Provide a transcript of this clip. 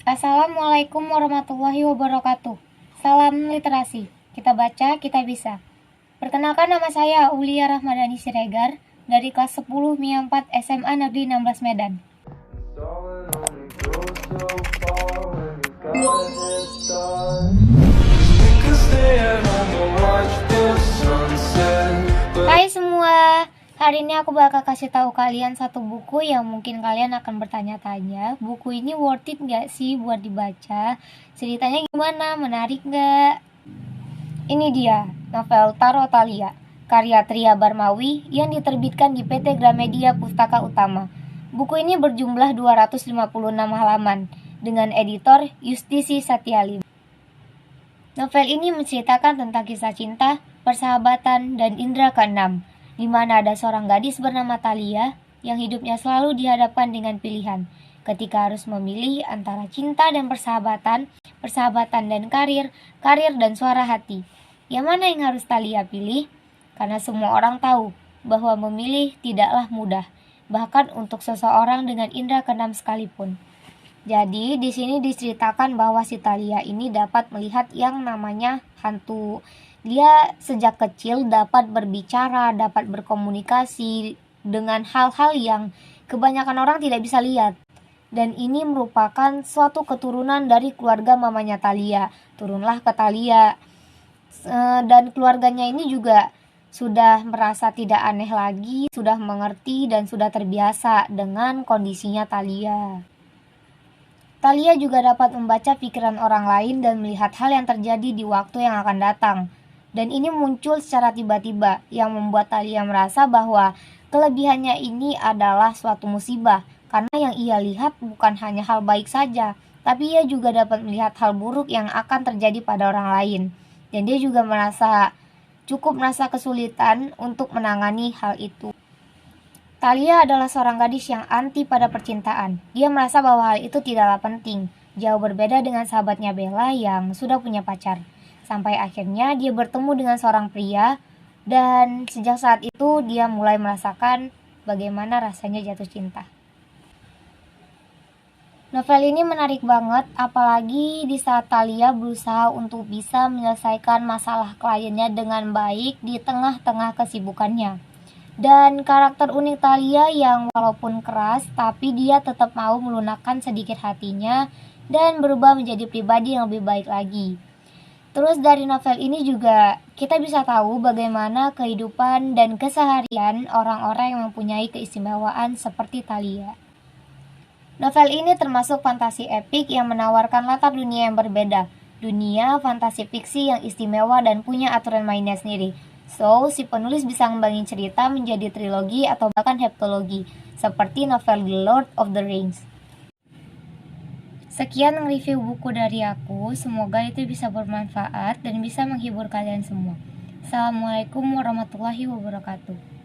Assalamualaikum warahmatullahi wabarakatuh. Salam literasi. Kita baca, kita bisa. Perkenalkan, nama saya Aulia Rahmadani Siregar dari kelas 10 MIA 4 SMA Negeri 16 Medan. Hai semua, hari ini aku bakal kasih tahu kalian satu buku yang mungkin kalian akan bertanya-tanya, buku ini worth it gak sih buat dibaca? Ceritanya gimana? Menarik gak? Ini dia, novel Taro Thalia, karya Tria Barmawi yang diterbitkan di PT Gramedia Pustaka Utama. Buku ini berjumlah 256 halaman, dengan editor Yustisi Satyali. Novel ini menceritakan tentang kisah cinta, persahabatan, dan indera keenam, di mana ada seorang gadis bernama Thalia yang hidupnya selalu dihadapkan dengan pilihan ketika harus memilih antara cinta dan persahabatan, persahabatan dan karir, karir dan suara hati. Yang mana yang harus Thalia pilih? Karena semua orang tahu bahwa memilih tidaklah mudah, bahkan untuk seseorang dengan indera keenam sekalipun. Jadi di sini diceritakan bahwa si Thalia ini dapat melihat yang namanya hantu. Dia sejak kecil dapat berbicara, dapat berkomunikasi dengan hal-hal yang kebanyakan orang tidak bisa lihat. Dan ini merupakan suatu keturunan dari keluarga mamanya Thalia. Turunlah ke Thalia. Dan keluarganya ini juga sudah merasa tidak aneh lagi, sudah mengerti dan sudah terbiasa dengan kondisinya Thalia. Thalia juga dapat membaca pikiran orang lain dan melihat hal yang terjadi di waktu yang akan datang. Dan ini muncul secara tiba-tiba yang membuat Thalia merasa bahwa kelebihannya ini adalah suatu musibah. Karena yang ia lihat bukan hanya hal baik saja, tapi ia juga dapat melihat hal buruk yang akan terjadi pada orang lain. Dan dia juga cukup merasa kesulitan untuk menangani hal itu. Thalia adalah seorang gadis yang anti pada percintaan. Dia merasa bahwa hal itu tidaklah penting, jauh berbeda dengan sahabatnya Bella yang sudah punya pacar. Sampai akhirnya dia bertemu dengan seorang pria, dan sejak saat itu dia mulai merasakan bagaimana rasanya jatuh cinta. Novel ini menarik banget, apalagi di saat Thalia berusaha untuk bisa menyelesaikan masalah kliennya dengan baik di tengah-tengah kesibukannya. Dan karakter unik Thalia yang walaupun keras, tapi dia tetap mau melunakkan sedikit hatinya dan berubah menjadi pribadi yang lebih baik lagi. Terus dari novel ini juga kita bisa tahu bagaimana kehidupan dan keseharian orang-orang yang mempunyai keistimewaan seperti Thalia. Novel ini termasuk fantasi epik yang menawarkan latar dunia yang berbeda. Dunia fantasi fiksi yang istimewa dan punya aturan mainnya sendiri. So, si penulis bisa ngembangin cerita menjadi trilogi atau bahkan heptologi, seperti novel The Lord of the Rings. Sekian review buku dari aku, semoga itu bisa bermanfaat dan bisa menghibur kalian semua. Assalamualaikum warahmatullahi wabarakatuh.